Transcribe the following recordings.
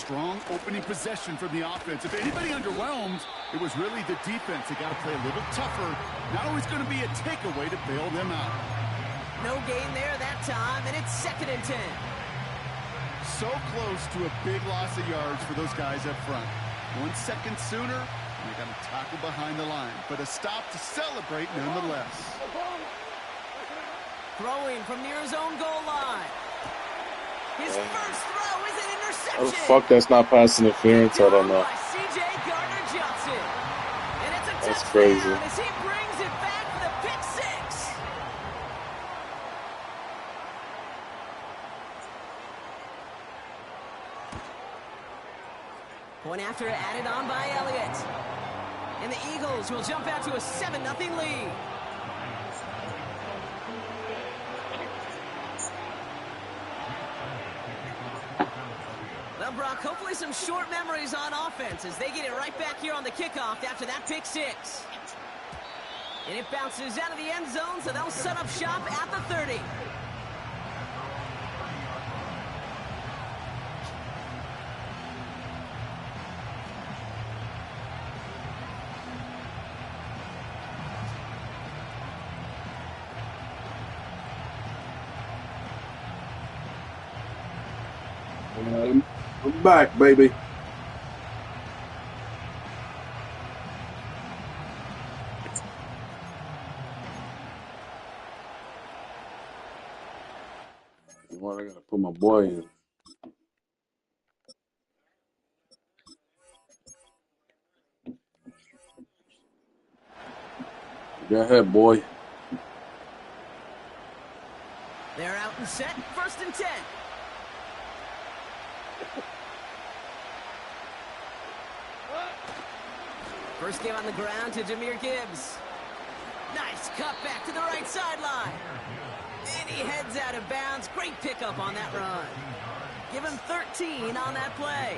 strong opening possession from the offense. If anybody underwhelmed, it was really the defense. They got to play a little tougher. Not always going to be a takeaway to bail them out. No gain there that time, and it's 2nd and 10. So close to a big loss of yards for those guys up front. 1 second sooner, and they got to tackle behind the line. But a stop to celebrate nonetheless. Throwing from near his own goal line. His first throw is an interception. Oh, fuck, that's not pass interference. I don't know. C.J. Gardner-Johnson. And it's a That's touchdown crazy. as he brings it back for the pick 6. Point after added on by Elliott. And the Eagles will jump out to a 7-0 lead. Well, Brock, hopefully some short memories on offense as they get it right back here on the kickoff after that pick 6. And it bounces out of the end zone, so they'll set up shop at the 30. I'm back, baby. What, I gotta put my boy in. Go ahead, boy. They're out and set, 1st and 10. First game on the ground to Jahmyr Gibbs. Nice cut back to the right sideline. And he heads out of bounds. Great pickup on that run. Give him 13 on that play.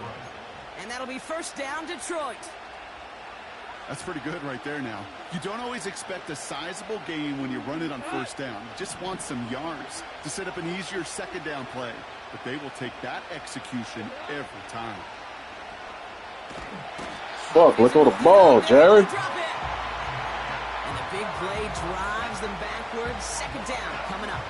And that'll be 1st down, Detroit. That's pretty good right there now. You don't always expect a sizable gain when you run it on 1st down. You just want some yards to set up an easier 2nd down play. But they will take that execution every time. Fuck, let go the ball, Jared. And the big play drives them backwards. 2nd down coming up.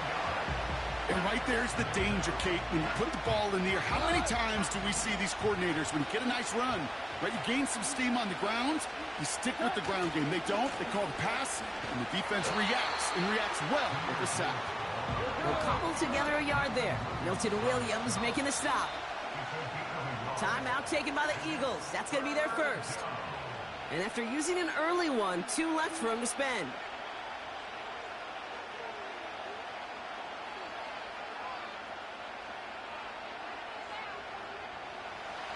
And right there's the danger, Kate, when you put the ball in the air. How many times do we see these coordinators, when you get a nice run, right, you gain some steam on the ground, you stick with the ground game. They don't, they call the pass, and the defense reacts, and reacts well with the sack. They'll cobble together a yard there. Milton Williams making the stop. Timeout taken by the Eagles. That's going to be their first. And after using an early one, 2 left for him to spend.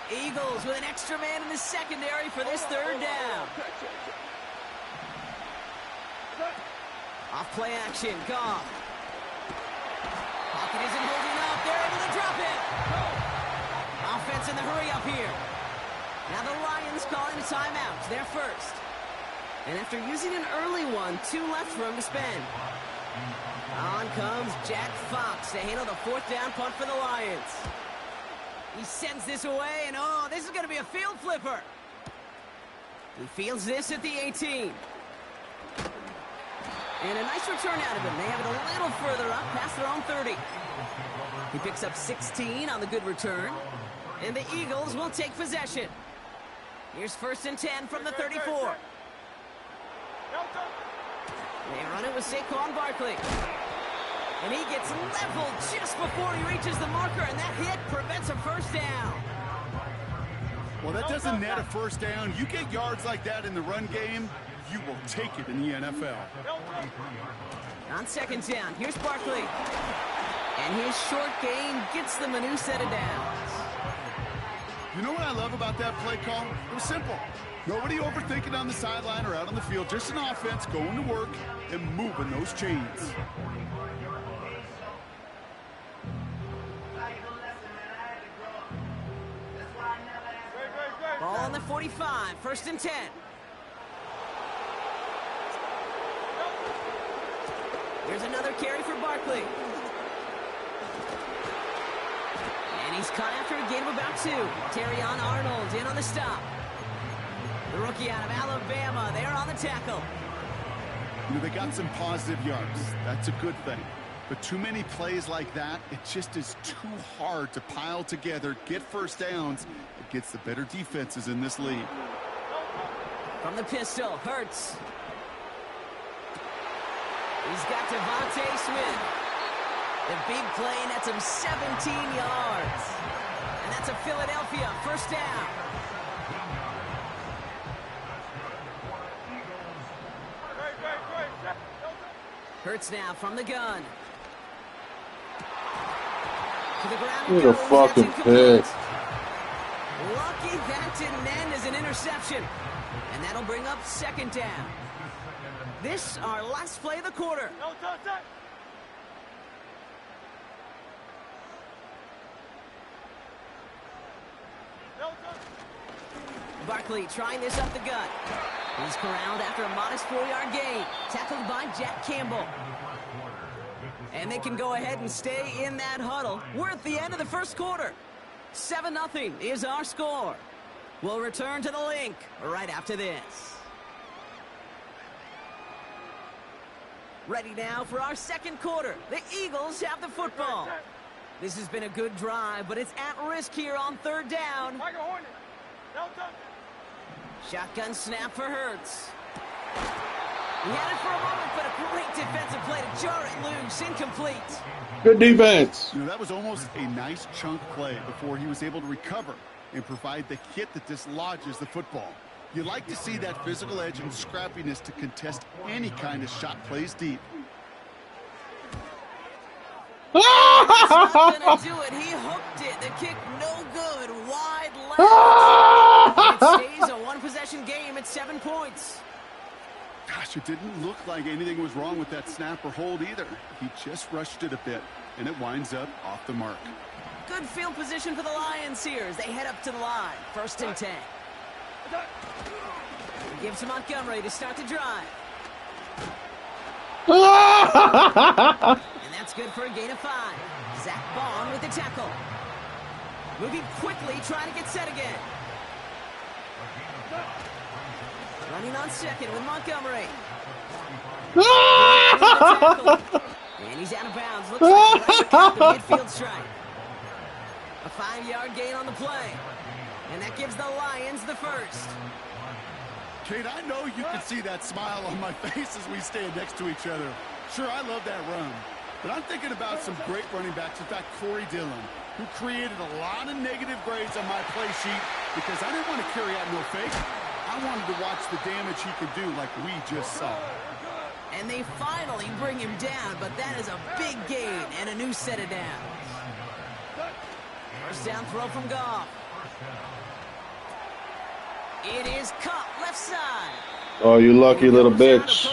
Eagles with an extra man in the secondary for this 3rd down. Off play action, Goff. Pocket isn't holding up. They're able to drop it. Offense in the hurry up here. Now the Lions calling a timeout. Their first. And after using an early one, 2 left for him to spend. On comes Jack Fox to handle the 4th down punt for the Lions. He sends this away, and oh, this is going to be a field flipper. He fields this at the 18. And a nice return out of him. They have it a little further up, past their own 30. He picks up 16 on the good return. And the Eagles will take possession. Here's 1st and 10 from the 34. They run it with Saquon Barkley. And he gets leveled just before he reaches the marker, and that hit prevents a 1st down. Well, that doesn't net a 1st down. You get yards like that in the run game, you will take it in the NFL. On 2nd down, here's Barkley. And his short gain gets them a new set of downs. You know what I love about that play call? It was simple. Nobody overthinking on the sideline or out on the field. Just an offense going to work and moving those chains. Ball on the 45, 1st and 10. Here's another carry for Barkley. And He's caught after a gain of about 2. Terrion Arnold in on the stop. The rookie out of Alabama, they're on the tackle. You know, they got some positive yards. That's a good thing. But too many plays like that, it just is too hard to pile together, get first downs. It gets the better defenses in this league. From the pistol, Hurts. He's got Devontae Smith. The big play nets him 17 yards. And that's a Philadelphia first down. Hurts now from the gun. To the ground. What a fucking pick. Lucky that didn't end as an interception. And that'll bring up second down. This, our last play of the quarter. Barkley trying this up the gut. He's corralled after a modest 4-yard gain. Tackled by Jack Campbell. And they can go ahead and stay in that huddle. We're at the end of the first quarter. 7-0 is our score. We'll return to the link right after this. Ready now for our second quarter. The Eagles have the football. This has been a good drive, but it's at risk here on third down. Shotgun snap for Hurts. He had it for a moment, but a great defensive play to jar it loose. Incomplete. Good defense. You know, that was almost a nice chunk play before he was able to recover and provide the hit that dislodges the football. You like to see that physical edge and scrappiness to contest any kind of shot plays deep. That's not gonna do it. He hooked it. The kick no good. Wide left. It stays a one-possession game at 7 points. Gosh, it didn't look like anything was wrong with that snap or hold either. He just rushed it a bit, and it winds up off the mark. Good field position for the Lions here as they head up to the line. 1st and 10. He gives to Montgomery to start the drive. And that's good for a gain of 5. Zach Bond with the tackle. Moving quickly, trying to get set again. Running on second with Montgomery. And he's out of bounds. Looks like right at the midfield strike. A 5-yard gain on the play. And that gives the Lions the first. Kate, I know you can see that smile on my face as we stand next to each other. Sure, I love that run. But I'm thinking about some great running backs. In fact, Corey Dillon, who created a lot of negative grades on my play sheet because I didn't want to carry out no fake. I wanted to watch the damage he could do like we just saw. And they finally bring him down, but that is a big gain and a new set of downs. First down throw from Goff. It is caught left side. Oh, you lucky little bitch.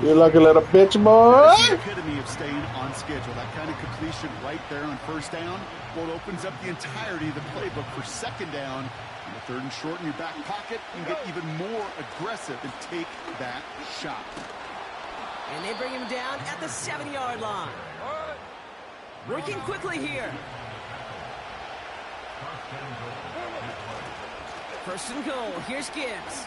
You lucky little bitch, boy. That's the epitome of staying on schedule. That kind of completion right there on first down, well, it opens up the entirety of the playbook for second down. And the 3rd and short in your back pocket, you can get even more aggressive and take that shot. And they bring him down at the 7-yard line. Working quickly here. 1st and goal. Here's Gibbs.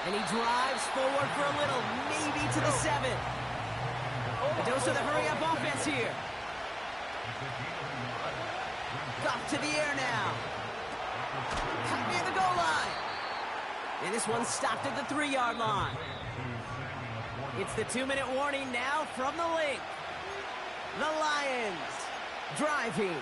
And he drives forward for a little, maybe to the 7. The dose of the hurry-up offense here. Goff to the air now. Cut near the goal line. And this one stopped at the 3-yard line. It's the 2-minute warning now from the link. The Lions driving.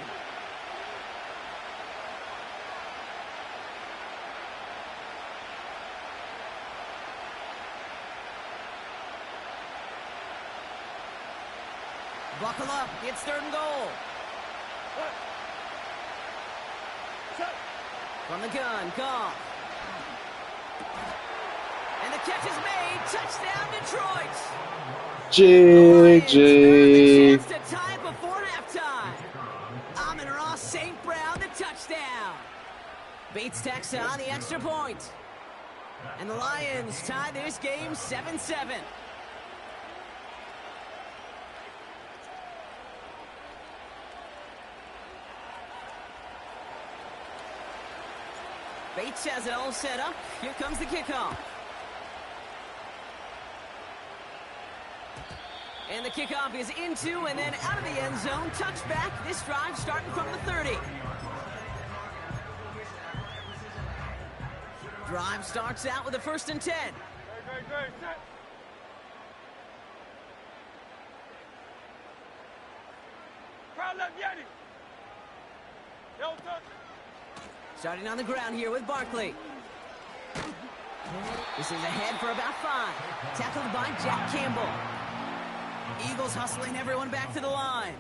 Buckle up. It's 3rd and goal. From the gun, Goff. And the catch is made. Touchdown, Detroit. GG. Chance to tie before halftime. Amon-Ra St. Brown, the touchdown. Bates tacks on the extra point. And the Lions tie this game 7-7. Bates has it all set up. Here comes the kickoff. And the kickoff is into and then out of the end zone. Touchback. This drive starting from the 30. Drive starts out with a 1st and 10. Starting on the ground here with Barkley. This is ahead for about 5. Tackled by Jack Campbell. Eagles hustling everyone back to the line.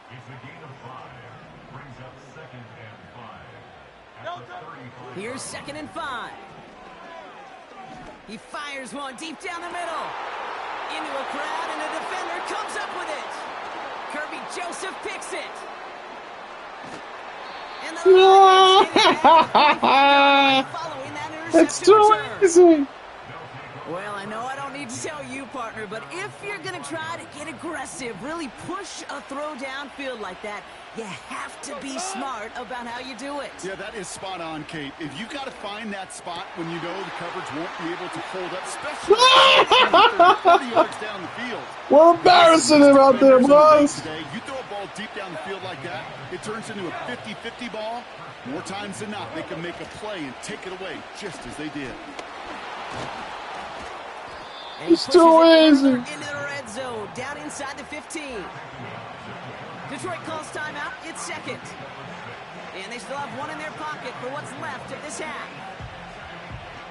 It's a gain of 5. Brings up 2nd and 5. Here's 2nd and 5. He fires one deep down the middle. Into a crowd, and a defender comes up with it. Kirby Joseph picks it. And the Lions get it back following that interception. It's too easy. Well, I know I don't need to tell you, partner, but if you're going to try to get aggressive, really push a throw downfield like that, you have to be smart about how you do it. Yeah, that is spot on, Kate. If you got to find that spot when you know the coverage won't be able to hold up, especially 30 yards down the field. We're embarrassing him out there, boys. Today, you throw a ball deep down the field like that, it turns into a 50-50 ball. More times than not, they can make a play and take it away, just as they did. It's too easy. Into the red zone, down inside the 15. Detroit calls timeout. It's 2nd. And they still have one in their pocket for what's left of this half.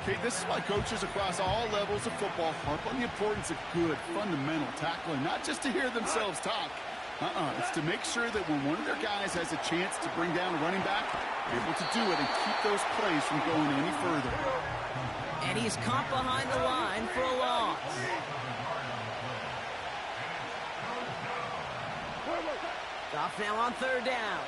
Okay, this is why coaches across all levels of football harp on the importance of good, fundamental tackling, not just to hear themselves talk. It's to make sure that when one of their guys has a chance to bring down a running back, they're able to do it and keep those plays from going any further. And he's caught behind the line for a loss. Off now on 3rd down.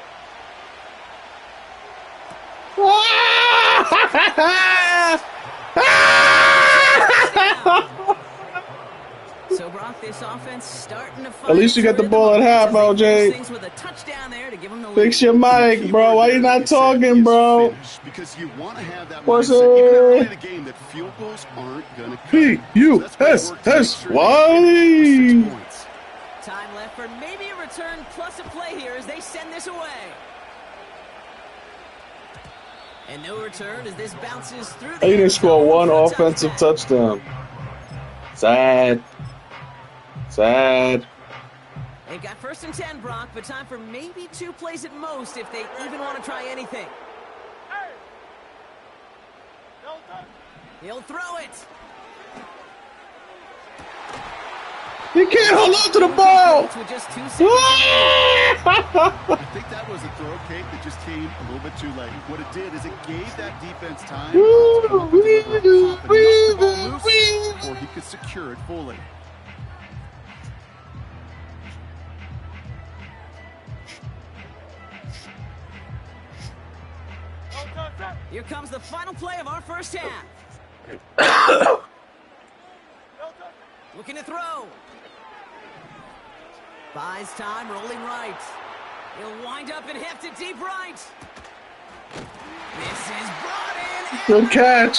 So Brock, this offense starting to find. At least you got the ball at half, OJ. With a touchdown there to give him the Fix your mic, bro. Why you not talking, bro? Because you want to have that What's mindset, even early in it? the game, that field goals aren't going to P-U-S-S-Y. Time left for maybe a return plus a play here as they send this away. And no return as this bounces through. They didn't score one offensive touchdown. Sad. Sad. They've got 1st and 10, Brock, but time for maybe 2 plays at most if they even want to try anything. He'll throw it. He can't hold on to the ball. With just 2 seconds. I think that was a throw, Kate, that just came a little bit too late. What it did is it gave that defense time to come up with a little pop and knock the ball loose before he could secure it fully. Here comes the final play of our first half. Looking to throw. Buys time, rolling right. He'll wind up and heft it deep right. This is brought in. Good catch. Does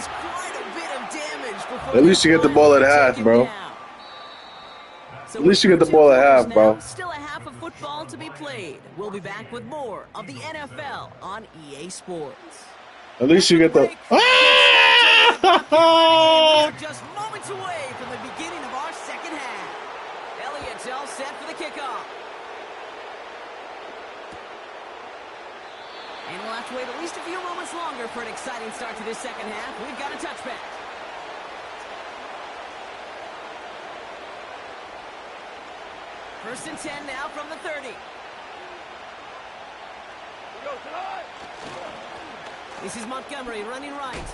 quite a bit of damage before At least you get the ball at half, bro. At least you get the ball at half, bro. Still a half of football to be played. We'll be back with more of the NFL on EA Sports. At least you get the. Just moments away from the beginning of our second half. Elliott's all set for the kickoff. And we'll have to wait at least a few moments longer for an exciting start to this second half. We've got a touchback. First and 10 now from the 30. This is Montgomery running right.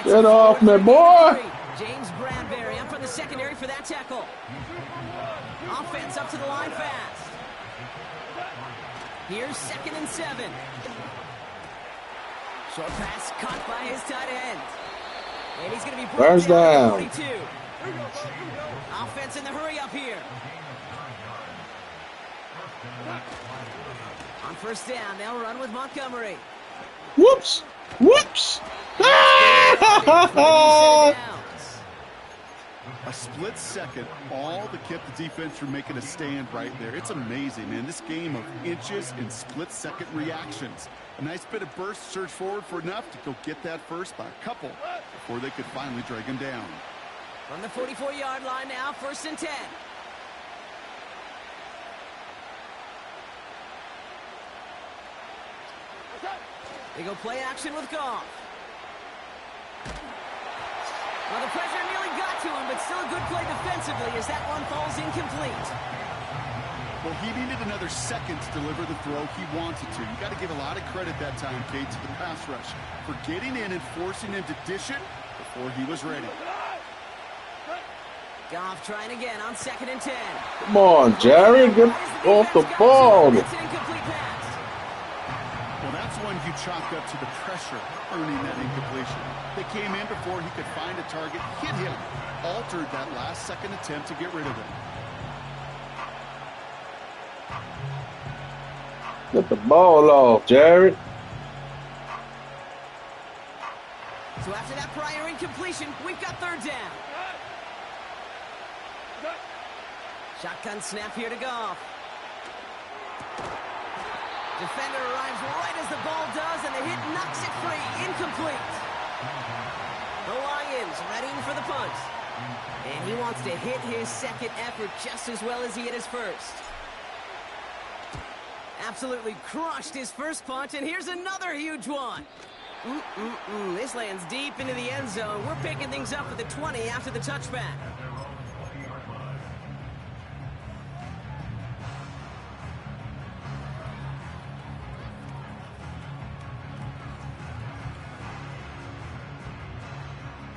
Get off me, boy! James Bradbury up from the secondary for that tackle. Offense up to the line fast. Here's 2nd and 7. Short pass caught by his tight end. And he's going to be brought down. 42. Offense in the hurry up here. On first down, they'll run with Montgomery. Whoops! Whoops! A split second, all that kept the defense from making a stand right there. It's amazing, man. This game of inches and split-second reactions. A nice bit of burst, surge forward for enough to go get that first by a couple before they could finally drag him down. From the 44-yard line now, 1st and 10. They go play action with Goff. Well, the pressure nearly got to him, but still a good play defensively as that one falls incomplete. Well, he needed another second to deliver the throw he wanted to. You got to give a lot of credit that time, Kate, to the pass rush for getting in and forcing him to dish it before he was ready. Goff trying again on 2nd and 10. Come on, Jared, get off the ball. It's an incomplete pass. Well, that's one you chalk up to the pressure earning that incompletion. They came in before he could find a target, hit him, altered that last-second attempt to get rid of him. Get the ball off, Jared. So after that prior incompletion, we've got 3rd down. Shotgun snap here to Goff. Defender arrives right as the ball does, and the hit knocks it free. Incomplete. The Lions readying for the punt. And he wants to hit his second effort just as well as he hit his first. Absolutely crushed his first punt, and here's another huge one. This lands deep into the end zone. We're picking things up at the 20 after the touchback.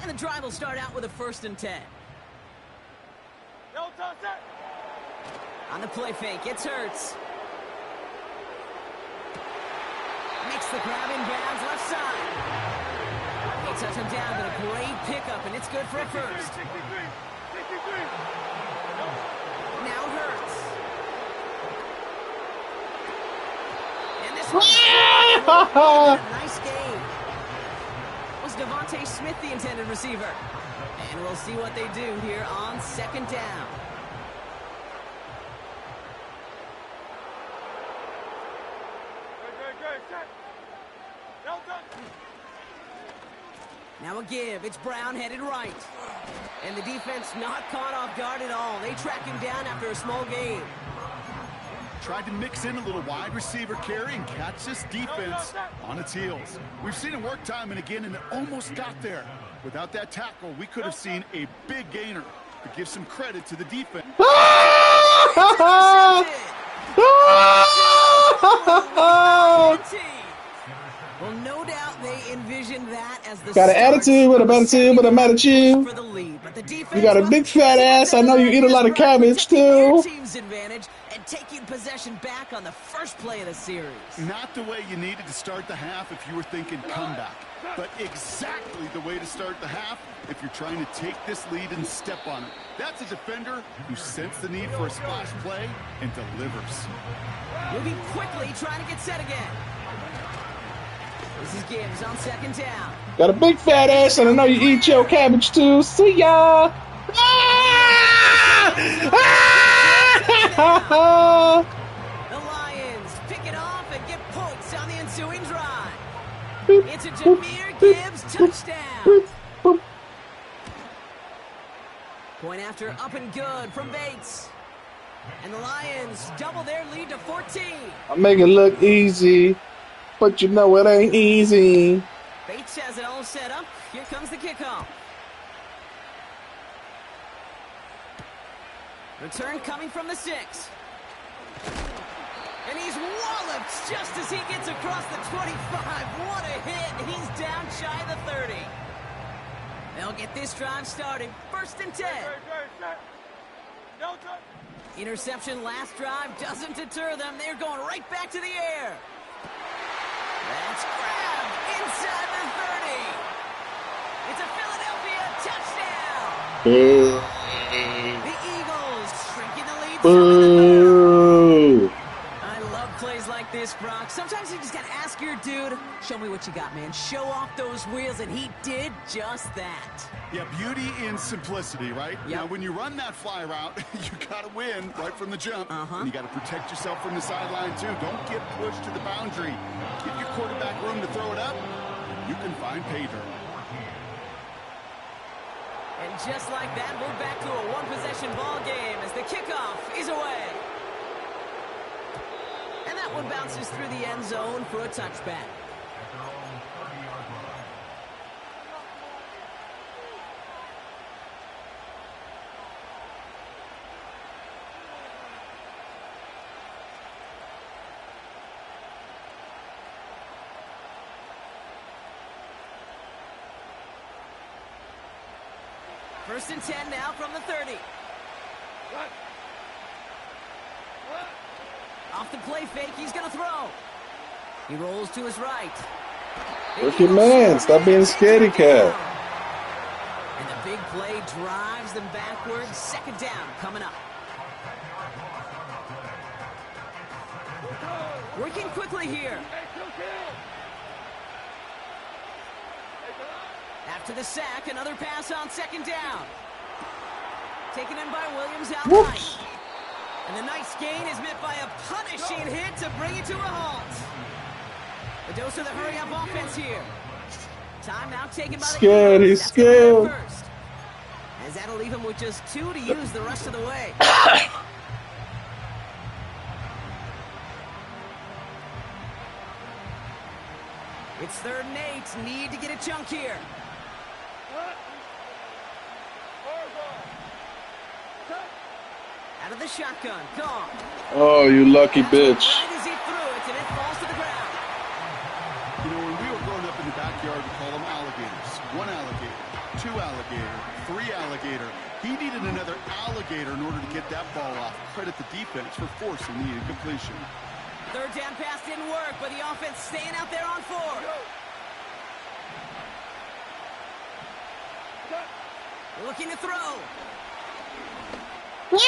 And the drive will start out with a 1st and 10. On the play fake, it's Hurts. Makes the grab inbounds left side. He touch him down, but a great pickup, and it's good for a first. Now Hurts. And this one. Nice game. Was Devontae Smith the intended receiver? And we'll see what they do here on 2nd down. Now a give. It's Brown headed right. And the defense not caught off guard at all. They track him down after a small gain. Tried to mix in a little wide receiver carry and catch this defense on its heels. We've seen it work time and again, and it almost got there. Without that tackle, we could have seen a big gainer. But give some credit to the defense. Well, no doubt they envisioned that as the got an attitude with a attitude with a attitude. for the lead, but the defense You got a big fat ass. I know you eat a lot of cabbage too. Team's advantage and taking possession back on the first play of the series. Not the way you needed to start the half if you were thinking comeback, but exactly the way to start the half if you're trying to take this lead and step on it. That's a defender who sensed the need for a splash play and delivers. Moving quickly, trying to get set again. This is Gibbs on 2nd down. Got a big fat ass, and I know you eat your cabbage too. See ya. The Lions pick it off and get points on the ensuing drive. It's a Jahmyr Gibbs touchdown. Point after up and good from Bates. And the Lions double their lead to 14. I make it look easy, but you know it ain't easy. Bates has it all set up. Here comes the kickoff. Return coming from the 6. And he's walloped just as he gets across the 25. What a hit. He's down shy of the 30. They'll get this drive started. 1st and 10. Interception last drive doesn't deter them. They're going right back to the air. That's grabbed inside the 30. It's a Philadelphia touchdown. The Eagles shrinking the lead. Boo. I love plays like this. sometimes you just gotta ask your dude, show me what you got, man. Show off those wheels, and he did just that. Yeah, beauty in simplicity, right? Yep. Now, when you run that fly route, you gotta win right from the jump. And you gotta protect yourself from the sideline, too. Don't get pushed to the boundary. Give your quarterback room to throw it up. You can find pay dirt. And just like that, we're back to a one-possession ball game as the kickoff is away. And that one bounces through the end zone for a touchback. At their own 30-yard line. First and 10 now from the 30. Off the play fake, he's going to throw. He rolls to his right. Rookie man, stop being scaredy cat. And the big play drives them backwards. Second down coming up. Working quickly here. After the sack, another pass on second down. Taken in by Williams out right. And the nice gain is met by a punishing hit to bring it to a halt. A dose of the hurry-up offense here. Timeout taken by the Scared, he's scared. First. As that'll leave him with just 2 to use the rest of the way. It's 3rd and 8. Need to get a chunk here. Out of the shotgun. Gone. Oh, you lucky bitch. Right as he threw it, and it falls to the ground. You know, when we were growing up in the backyard, we call them alligators. 1 alligator, 2 alligator, 3 alligator. He needed another alligator in order to get that ball off. Credit the defense for forcing the incompletion. 3rd down pass didn't work, but the offense staying out there on 4. Looking to throw. And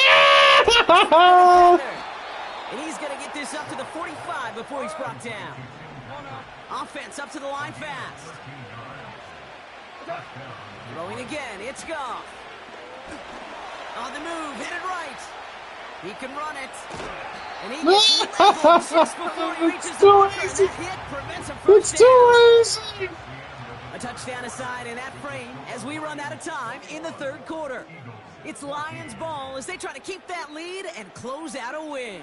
he's going to get this up to the 45 before he's brought down. Offense up to the line fast. Throwing again. It's Goff. On the move. Hit it right. He can run it. And he gets level 6 before he reaches the marker. And that hit prevents a first down. A touchdown aside in that frame as we run out of time in the 3rd quarter. It's Lions ball as they try to keep that lead and close out a win.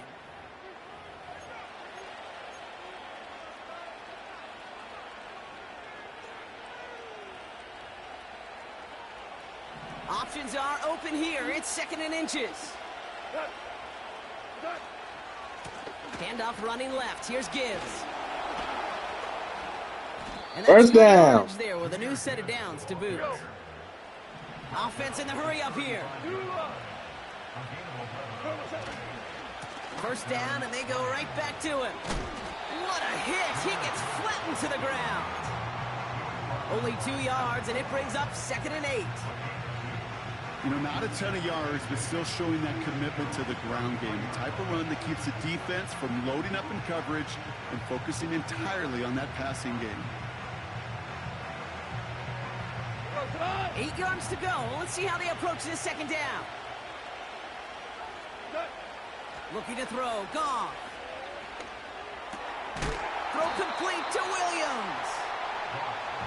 Options are open here. It's 2nd and inches. Handoff running left. Here's Gibbs. And First down. There with a new set of downs to boot. Offense in the hurry up here. First down, and they go right back to him. What a hit. He gets flattened to the ground. Only 2 yards, and it brings up 2nd and 8. You know, not a ton of yards, but still showing that commitment to the ground game. The type of run that keeps the defense from loading up in coverage and focusing entirely on that passing game. 8 yards to go. Let's see how they approach this 2nd down. Looking to throw. Gone. Throw complete to Williams.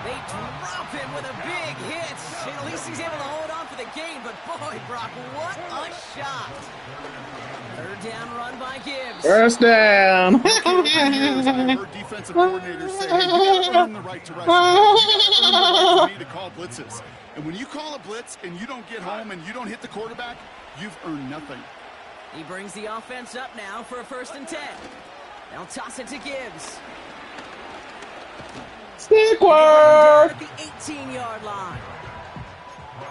They drop him with a big hit. And at least he's able to hold on for the gain. But boy, Brock, what a shot. 3rd down run by Gibbs. First down. I heard defensive coordinators say, hey, you got to earn the right to rush. You got to earn the right for me to call blitzes. And when you call a blitz and you don't get home and you don't hit the quarterback, you've earned nothing. He brings the offense up now for a 1st and 10. They'll toss it to Gibbs. Stick Down work. at the 18-yard line.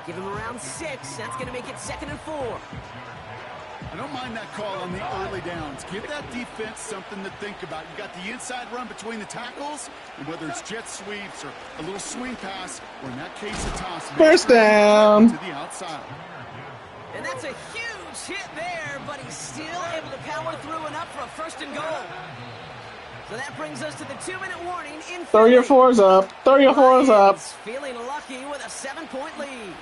Give him around 6. That's going to make it 2nd and 4. I don't mind that call on the early downs. Give that defense something to think about. You got the inside run between the tackles, and whether it's jet sweeps or a little swing pass, or in that case, a toss. First down. To the outside. And that's a huge hit there, but he's still able to power through and up for a 1st and goal. So that brings us to the 2-minute warning in Throw your fours up. Throw your fours up. Feeling lucky with a 7-point lead.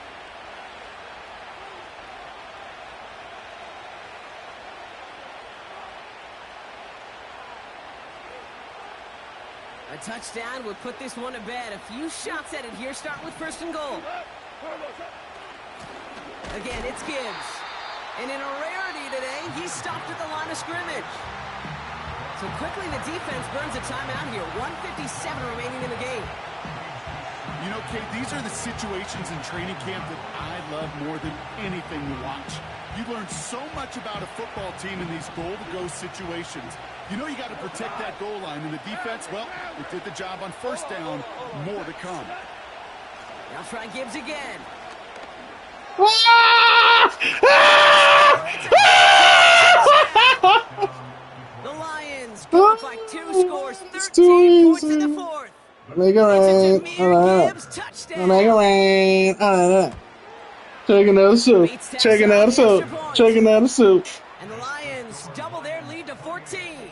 A touchdown would put this one to bed. A few shots at it here, starting with 1st and goal. Again, it's Gibbs. And in a rarity today, he's stopped at the line of scrimmage. So quickly the defense burns a timeout here. 1:57 remaining in the game. You know, Kate, these are the situations in training camp that I love more than anything to watch. You learn so much about a football team in these goal-to-go situations. You know you got to protect that goal line, and the defense, well, it did the job on 1st down. More to come. Now try Gibbs again. The Lions go up by 2 scores, 13 points in the 4th. Make it rain. Gibbs, touchdown. Make it rain. Checking out the soup. Checking out the soup. Checking out the soup. And the Lions double their lead to 14.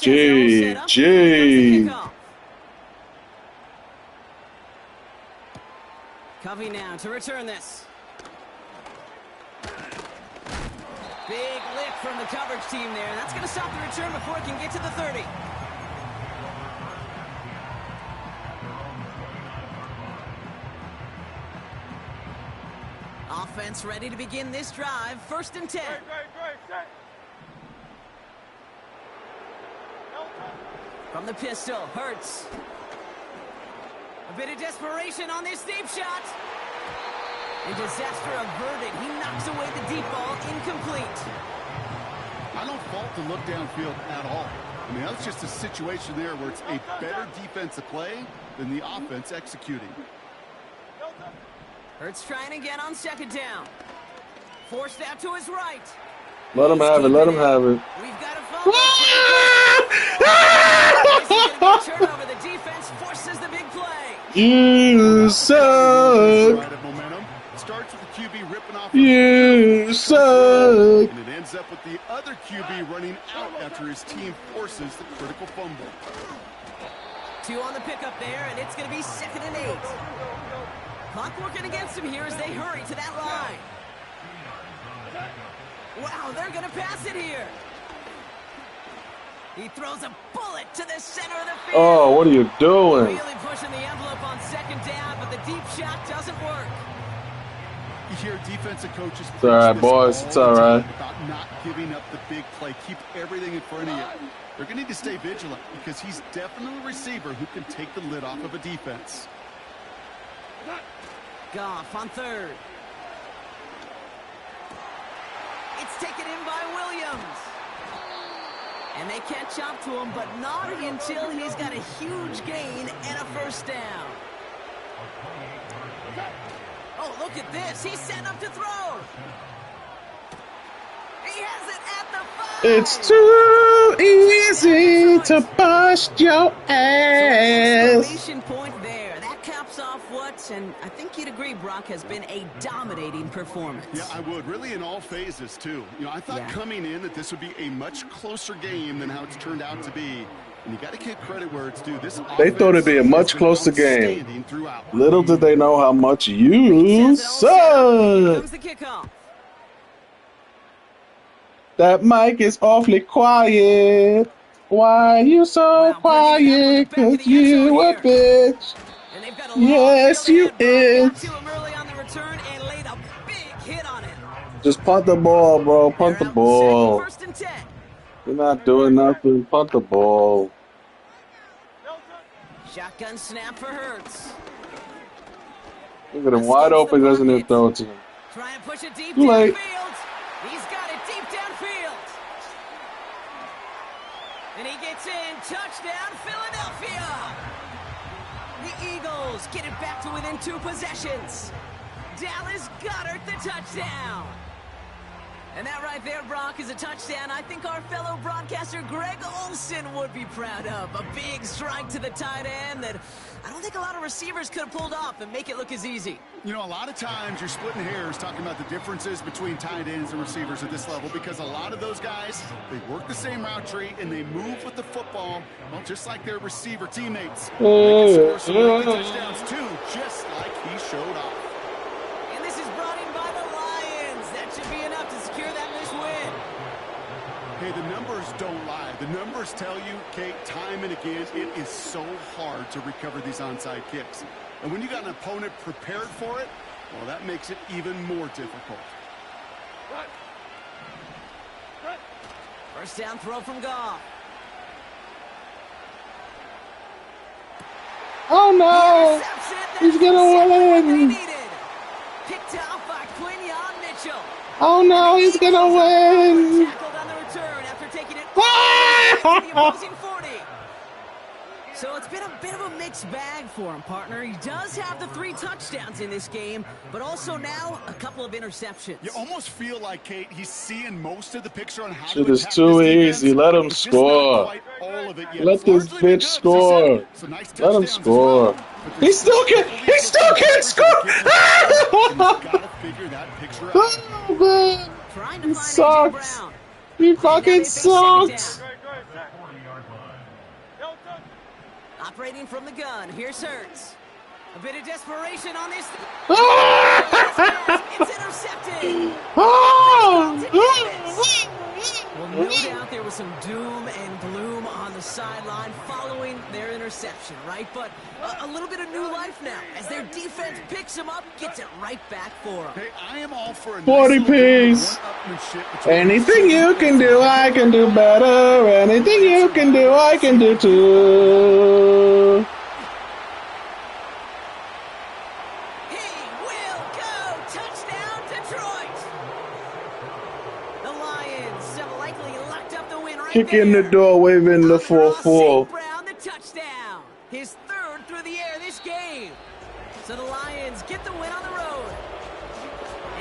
GG. Covey now to return this. Big lift from the coverage team there. That's going to stop the return before it can get to the 30. Offense ready to begin this drive. 1st and 10. From the pistol, Hurts. A bit of desperation on this deep shot. And disaster averted. He knocks away the deep ball, incomplete. I don't fault the look downfield at all. I mean, that's just a situation there where it's a better defensive play than the offense executing. Hurts trying again on 2nd down. Forced out to his right. Let him have it. Let him have it. We've got a fumble. Turnover. The defense forces the big play. You suck. Starts with the QB ripping off. You suck. And it ends up with the other QB running out after his team forces the critical fumble. 2 on the pickup there, and it's going to be 2nd and 8. Clock working against him here as they hurry to that line. Wow, they're going to pass it here. He throws a bullet to the center of the field. Oh, what are you doing? Really pushing the envelope on 2nd down, but the deep shot doesn't work. You hear defensive coaches. It's all right, boys. It's all right. About not giving up the big play. Keep everything in front of you. They're going to need to stay vigilant because he's definitely a receiver who can take the lid off of a defense. Goff on 3rd. It's taken in by Williams. And they catch up to him, but not until he's got a huge gain and a 1st down. Oh, look at this. He's set up to throw. He has it at the 5. It's too easy to bust your ass. Exclamation point there. That caps off what, and I think you'd agree, Brock, has been a dominating performance. Yeah, I would. Really in all phases, too. You know, I thought coming in that this would be a much closer game than how it's turned out to be. And you got to give credit where it's due. This They thought it'd be a much closer game. Little did they know how much you suck. That mic is awfully quiet. Why you so quiet? 'Cause you a bitch. Yes, you is. Just punt the ball, bro. Punt the ball. You're not doing nothing. Punt the ball. Shotgun snap for Hurts. Look at him wide open, doesn't it throw it to him? Try and push it deep Too late. downfield. He's got it deep downfield. And he gets in. Touchdown, Philadelphia. The Eagles get it back to within 2 possessions. Dallas Goedert the touchdown. And that right there, Brock, is a touchdown I think our fellow broadcaster Greg Olson would be proud of. A big strike to the tight end that I don't think a lot of receivers could have pulled off and make it look as easy. You know, a lot of times you're splitting hairs talking about the differences between tight ends and receivers at this level because a lot of those guys, they work the same route tree and they move with the football, well, just like their receiver teammates. They can score some lucky touchdowns too, just like he showed off. And this is brought in by the Lions. That should be enough to secure that this win. Hey, the numbers don't lie. The numbers tell you, Kate, time and again, it is so hard to recover these onside kicks. And when you got an opponent prepared for it, well, that makes it even more difficult. First down throw from Goff. Oh no! He's gonna win! Picked off by Quinyon Mitchell. Oh no, he's gonna win! Tackled on the return after taking it to the opposing 40. So it's been a bit of a mixed bag for him, partner. He does have the 3 touchdowns in this game, but also now a couple of interceptions. You almost feel like, Kate, he's seeing most of the picture on how Shit to is attack too this defense, easy. Let him but just score. not quite all of it yet. Let It's this largely been bitch good, score. so nice Let him touchdowns as score. well, but He there's still still can't. He still can't score. and he's gotta figure that picture out. Oh man, Trying to he find AJ sucks. Brown. He fucking sucks. 40-yard line. Operating from the gun. Here's Hurts. A bit of desperation on this. It's intercepted. Well, no doubt there was some doom and gloom on the sideline following their interception, right? But a little bit of new life now as their defense picks them up, gets it right back for them. Hey, I am all for a 40 nice little piece. one-upmanship between Anything the you two can do, I can do better. Anything you can do, I can do too. He will go! Touchdown, Detroit! The Lions have likely locked up the win right Kick there. in the door, waving the 4-4. Brown, the touchdown. His 3rd through the air this game. So the Lions get the win on the road.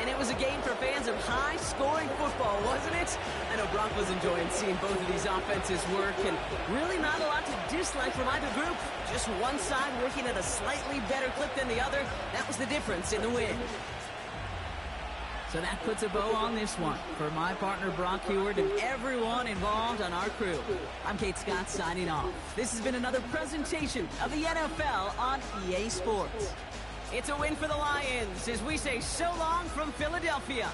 And it was a game for fans of high-scoring football, wasn't it? I know Brock was enjoying seeing both of these offenses work, and really not a lot to dislike from either group. Just one side working at a slightly better clip than the other. That was the difference in the win. So that puts a bow on this one. For my partner, Brock Heward, and everyone involved on our crew, I'm Kate Scott signing off. This has been another presentation of the NFL on EA Sports. It's a win for the Lions as we say so long from Philadelphia.